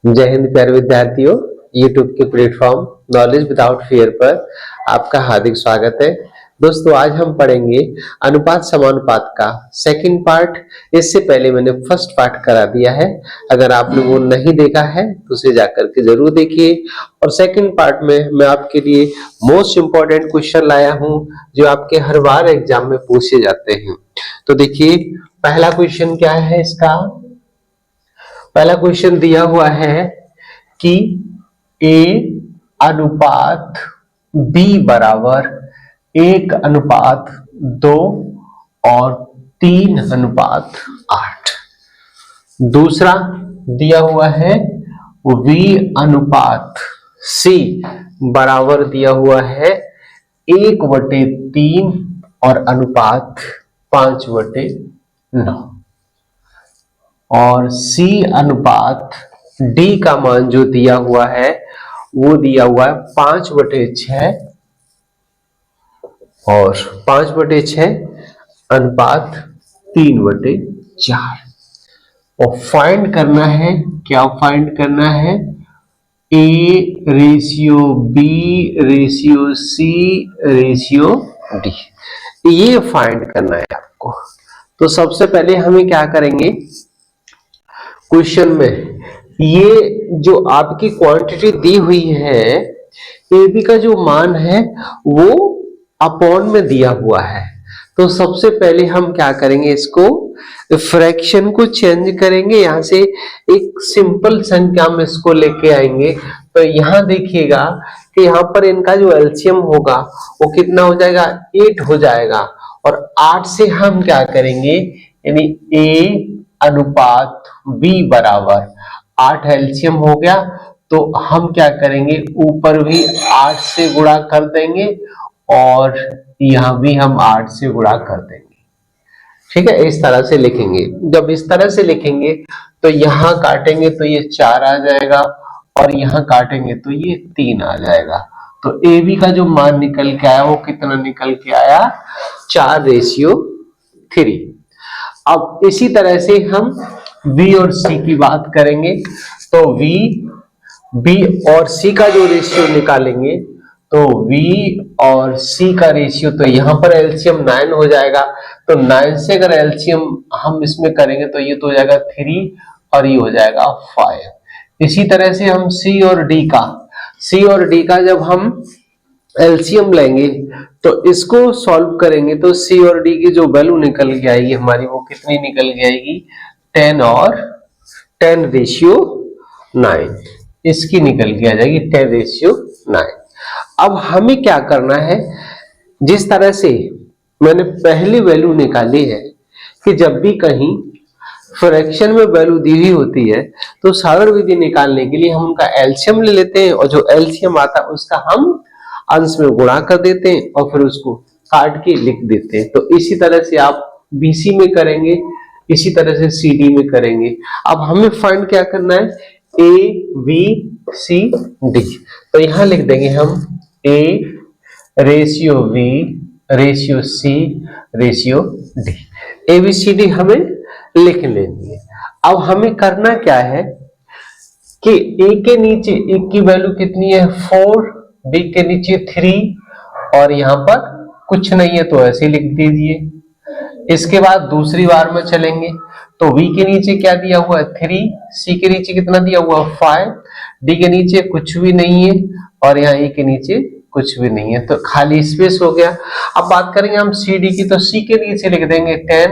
जय हिंद प्यारे विद्यार्थियों। यूट्यूब के प्लेटफॉर्म नॉलेज विदाउट फियर पर आपका हार्दिक स्वागत है। दोस्तों, आज हम पढ़ेंगे अनुपात समानुपात का सेकंड पार्ट। इससे पहले मैंने फर्स्ट पार्ट करा दिया है। अगर आपने वो नहीं देखा है तो उसे जाकर के जरूर देखिए। और सेकंड पार्ट में मैं आपके लिए मोस्ट इंपॉर्टेंट क्वेश्चन लाया हूं जो आपके हर बार एग्जाम में पूछे जाते हैं। तो देखिए, पहला क्वेश्चन क्या है इसका। पहला क्वेश्चन दिया हुआ है कि A अनुपात B बराबर 1:2 और 3:8। दूसरा दिया हुआ है V अनुपात C बराबर दिया हुआ है 1/3 और अनुपात 5/9। और C अनुपात D का मान जो दिया हुआ है वो दिया हुआ है 5/6 और 5/6 अनुपात 3/4। और फाइंड करना है, क्या फाइंड करना है? A ratio B ratio C ratio D, ये फाइंड करना है आपको। तो सबसे पहले हमें क्या करेंगे, क्वेश्चन में ये जो आपकी क्वांटिटी दी हुई है ए बी का जो मान है वो अपॉन में दिया हुआ है। तो सबसे पहले हम क्या करेंगे, इसको फ्रैक्शन को चेंज करेंगे। यहां से एक सिंपल संख्या में इसको लेके आएंगे। तो यहां देखिएगा कि यहां पर इनका जो एलसीएम होगा वो कितना हो जाएगा, 8 हो जाएगा। और 8 से हम क्या करेंगे, यानी ए अनुपात B बराबर 8 एलसीएम हो गया। तो हम क्या करेंगे, ऊपर भी 8 से गुणा कर देंगे और यहां भी हम 8 से गुणा कर देंगे। ठीक है, इस तरह से लिखेंगे। जब इस तरह से लिखेंगे तो यहां काटेंगे तो ये 4 आ जाएगा और यहां काटेंगे तो ये 3 आ जाएगा। तो ए बी का जो मान निकल के आया वो कितना निकल के आया, 4:3। अब इसी तरह से हम V और C की बात करेंगे। तो V, B और C का जो रेशियो निकालेंगे तो V और C का रेशियो, तो यहां पर एलसीएम 9 हो जाएगा। तो 9 से अगर एलसीएम हम इसमें करेंगे तो ये तो हो जाएगा 3 और ये हो जाएगा 5। इसी तरह से हम C और D का जब हम एलसीएम लेंगे तो इसको सॉल्व करेंगे तो C और D की जो वैल्यू निकल के आएगी हमारी वो कितनी निकल के आएगी, 10 और 10:9। इसकी निकल के आ जाएगी 10:9। अब हमें क्या करना है, जिस तरह से मैंने पहली वैल्यू निकाली है कि जब भी कहीं फ्रैक्शन में वैल्यू दी हुई होती है तो साधारण विधि निकालने के लिए हम उनका एलसीएम ले लेते हैं और जो एलसीएम आता है उसका हम अंश में गुणा कर देते हैं और फिर उसको काट के लिख देते हैं। तो इसी तरह से आप बीसी में करेंगे, इसी तरह से सीडी में करेंगे। अब हमें फाइंड क्या करना है, ए बी सी डी। तो यहां लिख देंगे हम A ratio B ratio C ratio D. A B C D हमें लिख लेनी है। अब हमें करना क्या है कि ए के नीचे ए की वैल्यू कितनी है, 4, बी के नीचे 3 और यहां पर कुछ नहीं है तो ऐसे लिख दीजिए। इसके बाद दूसरी बार में चलेंगे तो v के नीचे क्या दिया हुआ है, 3, c के नीचे कितना दिया हुआ है, 5, d के नीचे कुछ भी नहीं है और यहाँ e के नीचे कुछ भी नहीं है तो खाली स्पेस हो गया। अब बात करेंगे हम सी डी की, तो c के नीचे लिख देंगे 10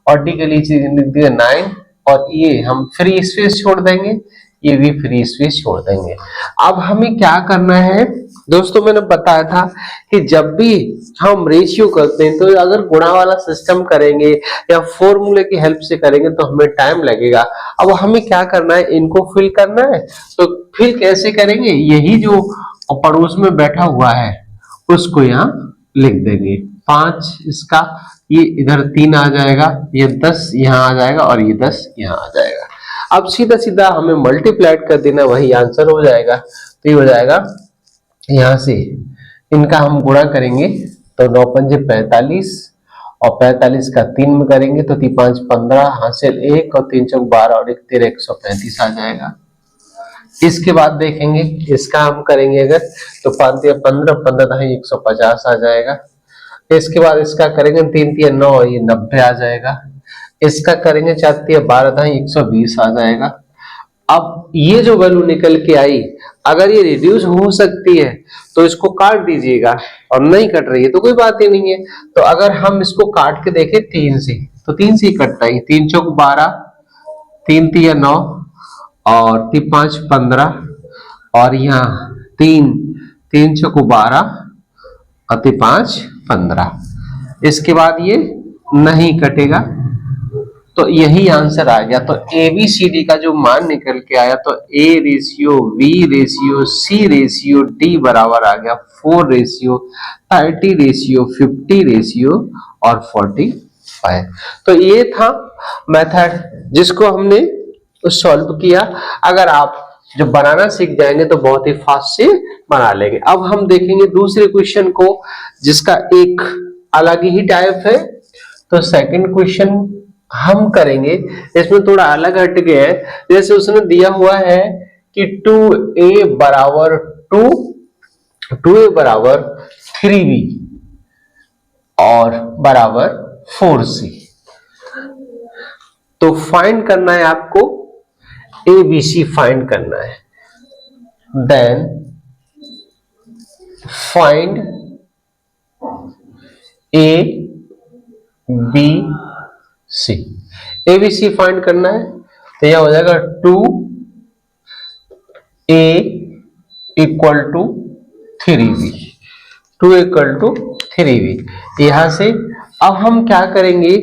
और d के नीचे लिख देंगे 9 और ये हम फ्री स्पेस छोड़ देंगे, ये भी फ्री स्पेस छोड़ देंगे। अब हमें क्या करना है दोस्तों, मैंने बताया था कि जब भी हम रेशियो करते हैं तो अगर गुणा वाला सिस्टम करेंगे या फॉर्मूले की हेल्प से करेंगे तो हमें टाइम लगेगा। अब हमें क्या करना है, इनको फिल करना है। तो फिल कैसे करेंगे, यही जो पड़ोस में बैठा हुआ है उसको यहाँ लिख देंगे। 5 इसका, ये इधर 3 आ जाएगा, ये 10 यहाँ आ जाएगा और ये 10 यहाँ आ जाएगा। अब सीधा सीधा हमें मल्टीप्लाइड कर देना, वही आंसर हो जाएगा। तो ये हो जाएगा, यहां से इनका हम गुणा करेंगे तो 9 पंजे 45 और 45 का 3 में करेंगे तो 3 5 15, हासिल 1 और 3 चौक 12 और 1 13 135 आ जाएगा। इसके बाद देखेंगे इसका हम करेंगे अगर तो 5 या 15, 15 150 आ जाएगा। इसके बाद इसका करेंगे 3 3 9 ये 90 आ जाएगा। इसका करेंगे 4 3 12 120 आ जाएगा। अब ये जो वैल्यू निकल के आई, अगर ये रिड्यूस हो सकती है तो इसको काट दीजिएगा, और नहीं कट रही है तो कोई बात ही नहीं है। तो अगर हम इसको काट के देखें 3 से, तो 3 से ही कटता है। 3 चौक 12, 3 3 9 और 3 5 15, और यहाँ 3 चौक 12 और 3 5 15। इसके बाद ये नहीं कटेगा, तो यही आंसर आ गया। तो ABCD का जो मान निकल के आया, तो A ratio B ratio C ratio D बराबर आ गया 4 रेशियो 30 रेशियो 50 रेशियो और 45। तो ये था मेथड जिसको हमने सॉल्व किया। अगर आप जब बनाना सीख जाएंगे तो बहुत ही फास्ट से बना लेंगे। अब हम देखेंगे दूसरे क्वेश्चन को, जिसका एक अलग ही टाइप है। तो सेकंड क्वेश्चन हम करेंगे, इसमें थोड़ा अलग हट गया है। जैसे उसने दिया हुआ है कि 2a बराबर 2a बराबर 3b और बराबर 4c। तो फाइंड करना है आपको, ABC फाइंड करना है। Then find ABC, ABC find करना है। तो यह हो जाएगा 2a equal to 3b, 2 equal to 3b। यहां से अब हम क्या करेंगे,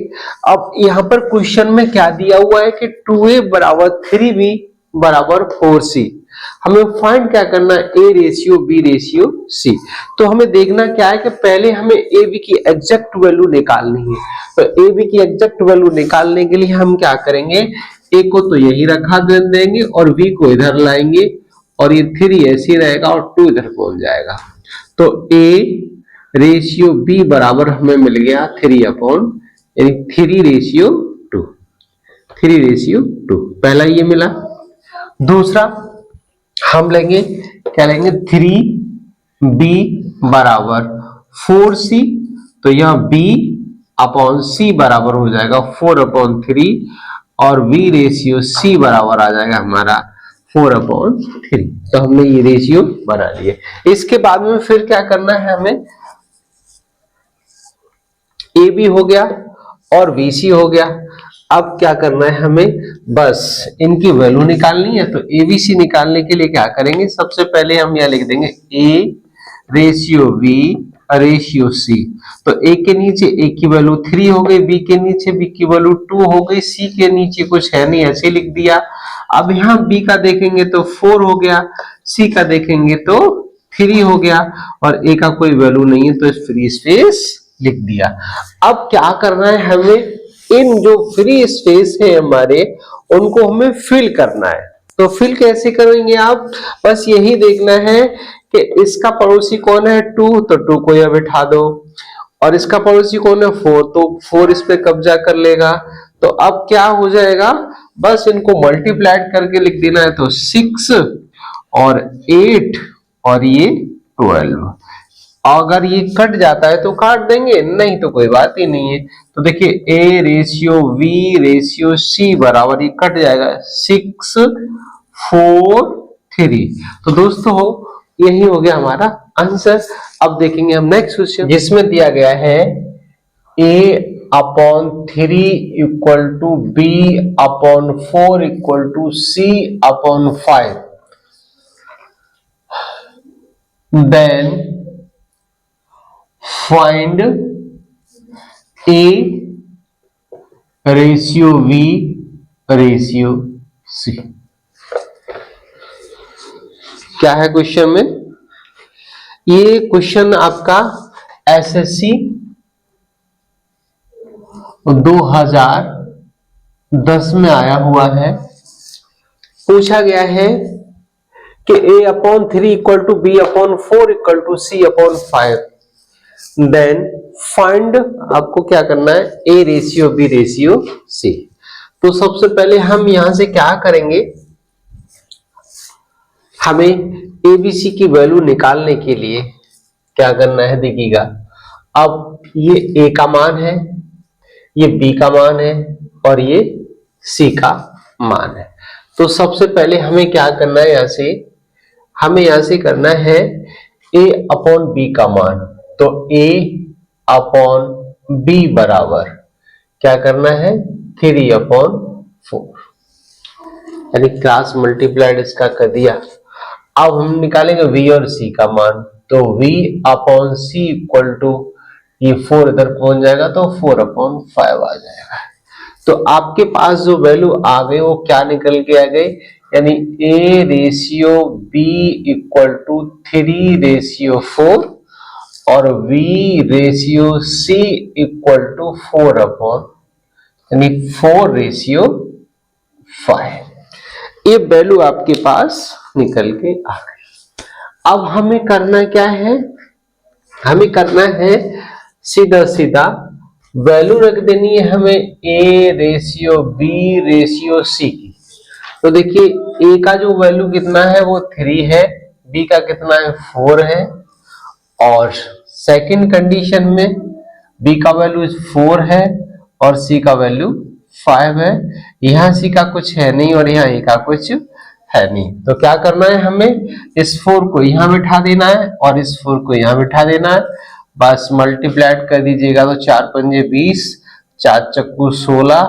अब यहां पर क्वेश्चन में क्या दिया हुआ है कि 2a बराबर 3b बराबर 4c। हमें फाइंड क्या करना है, A ratio B ratio C। तो हमें देखना क्या है कि पहले हमें AB की एग्जैक्ट वैल्यू निकालनी है। तो AB की एग्जैक्ट वैल्यू निकालने के लिए हम क्या करेंगे, A को तो यही रखा देंगे और B को इधर लाएंगे, और ये 3 ऐसे रहेगा और 2 इधर पहुंच जाएगा। तो A रेशियो B बराबर हमें मिल गया 3 अपॉन, यानी 3 रेशियो 2, 3 रेशियो 2। पहला ये मिला। दूसरा हम लेंगे, क्या लेंगे, 3b बराबर 4c। तो यह b अपॉन c बराबर हो जाएगा 4 अपॉन 3, और b रेशियो c बराबर आ जाएगा हमारा 4 अपॉन 3। तो हमने ये रेशियो बना लिए। इसके बाद में फिर क्या करना है, हमें AB हो गया और BC हो गया। अब क्या करना है, हमें बस इनकी वैल्यू निकालनी है। तो ABC निकालने के लिए क्या करेंगे, सबसे पहले हम यह लिख देंगे A ratio B ratio C। तो A के नीचे A की वैल्यू 3 हो गई, B के नीचे B की वैल्यू 2 हो गई, C के नीचे कुछ है नहीं, ऐसे लिख दिया। अब यहाँ B का देखेंगे तो 4 हो गया, C का देखेंगे तो 3 हो गया, और A का कोई वैल्यू नहीं है तो फ्री स्पेस लिख दिया। अब क्या करना है, हमें इन जो फ्री स्पेस है हमारे, उनको हमें फिल करना है। तो फिल कैसे करेंगे आप, बस यही देखना है कि इसका पड़ोसी कौन है 2, तो 2 को यह बिठा दो, और इसका पड़ोसी कौन है 4, तो 4 इस पे कब्जा कर लेगा। तो अब क्या हो जाएगा, बस इनको मल्टीप्लाइड करके लिख देना है। तो 6 और 8 और ये 12। अगर ये कट जाता है तो काट देंगे, नहीं तो कोई बात ही नहीं है। तो देखिए A ratio V ratio C बराबर, ये कट जाएगा 6 4 3। तो दोस्तों यही हो गया हमारा आंसर। अब देखेंगे हम नेक्स्ट क्वेश्चन, जिसमें दिया गया है A upon 3 equal to B upon 4 equal to C upon 5। Then find A ratio V ratio C। क्या है क्वेश्चन में, ये क्वेश्चन आपका SSC 2010 में आया हुआ है। पूछा गया है कि A upon 3 equal to B upon 4 equal to C upon 5। Then find, आपको क्या करना है, A ratio B ratio C। तो सबसे पहले हम यहां से क्या करेंगे, हमें एबीसी की वैल्यू निकालने के लिए क्या करना है, देखिएगा। अब ये ए का मान है, ये बी का मान है और ये सी का मान है। तो सबसे पहले हमें क्या करना है, हमें यहां से करना है ए अपॉन बी का मान। तो ए अपॉन बी बराबर क्या करना है, 3/4, यानी क्रॉस मल्टीप्लाइड इसका कर दिया। अब हम निकालेंगे v और c का मान। तो v upon C equal to, ये 4 इधर पहुंच जाएगा तो 4/5 आ जाएगा। तो आपके पास जो वैल्यू आ गई वो क्या निकल के आ गई, यानी a ratio b equal to 3/4 और v ratio c equal to 4/, यानी 4/5। ये वैल्यू आपके पास निकल के आ गई। अब हमें करना क्या है, हमें करना है सीधा सीधा वैल्यू रख देनी है हमें a ratio b ratio c की। तो देखिए a का जो वैल्यू कितना है वो 3 है, b का कितना है 4 है, और सेकंड कंडीशन में b का वैल्यू 4 है और c का वैल्यू 5 है। यहाँ c का कुछ है नहीं और यहाँ a का कुछ है नहीं। तो क्या करना है, हमें इस 4 को यहाँ बिठा देना है और इस 4 को यहाँ बिठा देना है। बस मल्टीप्लाइड कर दीजिएगा तो 4 पंजे 20, 4 चक्कू 16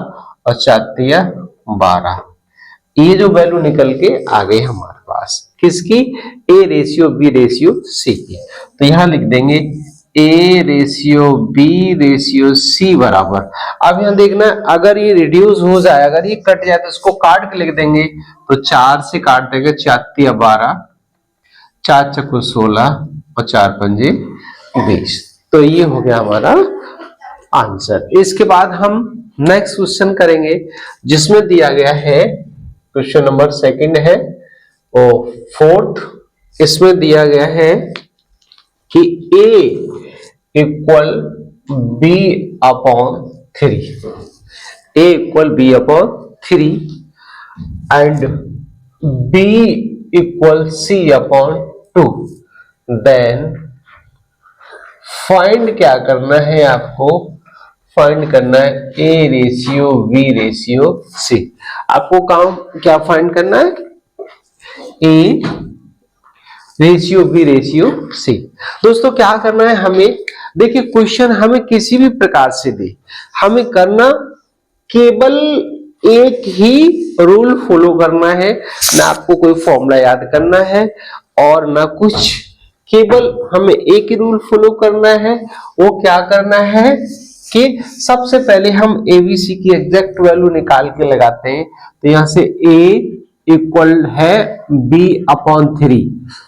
और 4 तिया 12। ये जो वैल्यू निकल के आ गई हमारे पास किसकी, a ratio b ratio c की। तो यहां लिख देंगे a ratio b ratio c बराबर। अब यहां देखना है अगर ये रिड्यूस हो जाए, अगर ये कट जाए तो इसको काट के लिख देंगे। तो 4 से काट देंगे, 4 तिया 12, 4 चक्कू 16 और 4 पंजे 20। तो ये हो गया हमारा आंसर। इसके बाद हम नेक्स्ट क्वेश्चन करेंगे जिसमें दिया गया है, क्वेश्चन नंबर सेकंड है और फोर्थ। इसमें दिया गया है कि a equal b upon 3, a equal b upon 3 and b equal c upon 2। Then find क्या करना है आपको, फाइंड करना है a ratio v ratio c। आपको काम क्या फाइंड करना है, a ratio b ratio c। दोस्तों क्या करना है हमें, देखिए क्वेश्चन हमें किसी भी प्रकार से दे, हमें करना केवल एक ही रूल फॉलो करना है, ना आपको कोई फॉर्मूला याद करना है और ना कुछ, केवल हमें एक ही रूल फॉलो करना है। वो क्या करना है कि सबसे पहले हम एबीसी की एग्जैक्ट वैल्यू निकाल के लगाते हैं। तो यहां से a इक्वल है b अपॉन 3,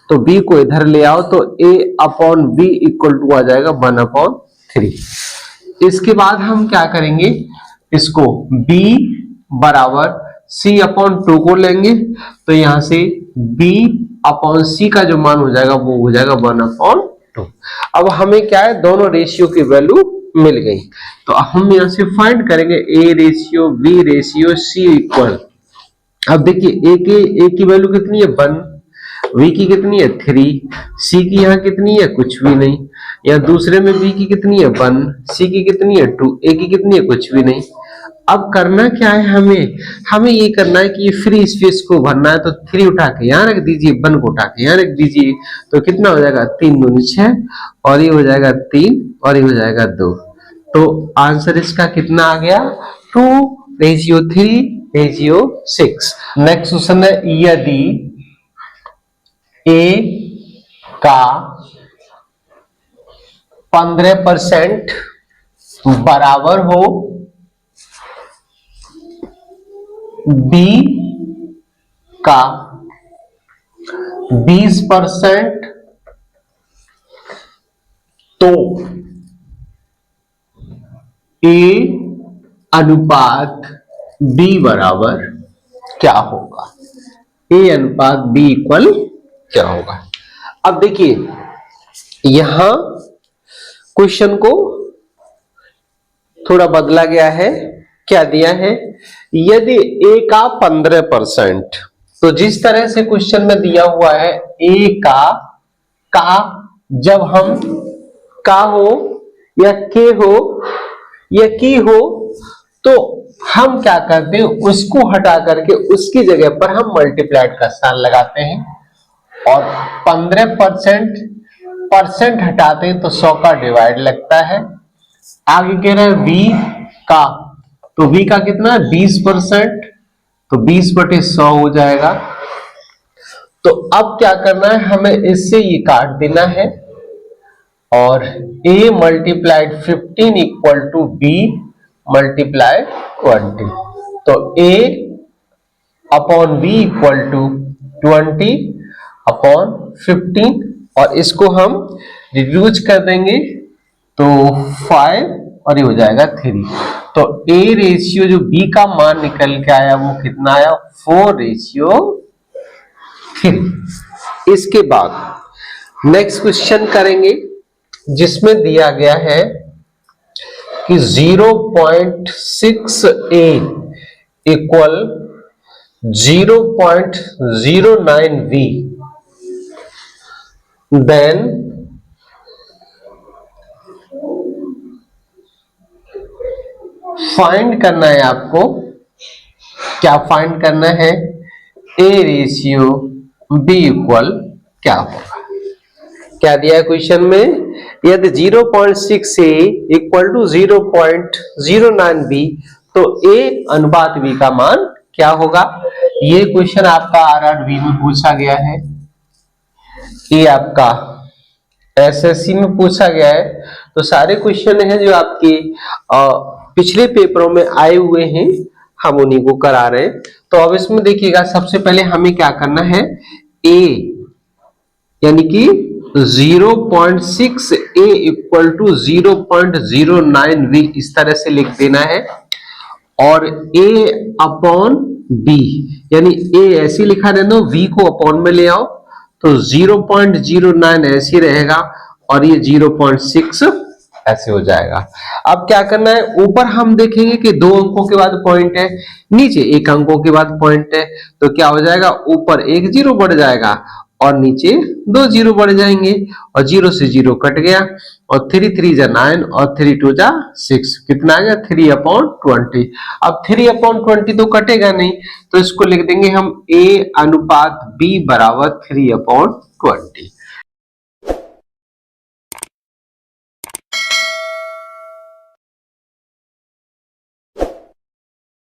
तो b को इधर ले आओ तो a upon b equal to आ जाएगा 1/3। इसके बाद हम क्या करेंगे, इसको b बराबर c अपॉन 2 को लेंगे। तो यहां से b अपॉन c का जो मान हो जाएगा वो हो जाएगा 1/2। अब हमें क्या है, दोनों रेशियो की वैल्यू मिल गई। तो हम यहां से फाइंड करेंगे a ratio b ratio c equal. अब देखिए a की वैल्यू कितनी है 1, v की कितनी है 3, c की यहाँ कितनी है कुछ भी नहीं, या दूसरे में b की कितनी है 1, c की कितनी है 2, a की कितनी है कुछ भी नहीं। अब करना क्या है, हमें ये करना है कि ये फ्री स्पेस को भरना है। तो 3 उठा के यहाँ रख दीजिए, 1 को उठा के यहाँ रख दीजिए, तो कितना हो जाएगा 3 दूनी 6 और ये हो जाएगा 3 और ये हो जाएगा 2। तो आंसर इसका कितना आ गया 2:3:6। नेक्स्ट क्वेश्चन है, यदि a का 15% बराबर हो b का 20%, तो a अनुपात b बराबर क्या होगा, a अनुपात b इक्वल क्या होगा। अब देखिए यहां क्वेश्चन को थोड़ा बदला गया है। क्या दिया है, यदि a का 15%, तो जिस तरह से क्वेश्चन में दिया हुआ है ए का जब हम का हो या के हो या की हो, तो हम क्या करते हैं, उसको हटा करके उसकी जगह पर हम मल्टीप्लाइड का साइन लगाते हैं और 15% हटाते हैं तो 100 का डिवाइड लगता है। आगे कह रहे हैं v का, तो v का कितना 20%, तो 20/100 हो जाएगा। तो अब क्या करना है, हमें इससे ये काट देना है और a multiplied 15 equal to b multiplied 20, तो a upon b equal to 20/15 और इसको हम रिड्यूस कर देंगे तो 5 और ये हो जाएगा 3। तो a रेशियो जो b का मान निकल के आया वो कितना आया 4:3। इसके बाद नेक्स्ट क्वेश्चन करेंगे जिसमें दिया गया है कि 0.6a equal 0.09v, then find करना है आपको। क्या फाइंड करना है, a रेशियो b इक्वल क्या होगा। क्या दिया है क्वेश्चन में, यदि 0.6a इक्वल टू 0.09b तो a अनुपात b का मान क्या होगा। ये क्वेश्चन आपका RRB में पूछा गया है, ये आपका SSC में पूछा गया है। तो सारे क्वेश्चन हैं जो आपके पिछले पेपरों में आए हुए हैं, हम उन्हीं को करा रहे हैं। तो अब इसमें देखिएगा, सबसे पहले हमें क्या करना है, a यानी कि 0.6a इक्वल टू 0.09v इस तरह से लिख देना है और a अपॉन b यानी a ऐसे लिखा रहना, v को अपॉन में ले आओ तो 0.09 ऐसे रहेगा और ये 0.6 ऐसे हो जाएगा। अब क्या करना है, ऊपर हम देखेंगे कि 2 अंकों के बाद पॉइंट है, नीचे 1 अंकों के बाद पॉइंट है, तो क्या हो जाएगा, ऊपर 1 0 बढ़ जाएगा और नीचे 2 0 बढ़ जाएंगे और 0 से 0 कट गया और 3 3 जा 9 और 3 2 जा 6, कितना आ गया 3/20। अब 3/20 तो कटेगा नहीं, तो इसको लिख देंगे हम a अनुपात b बराबर 3/20।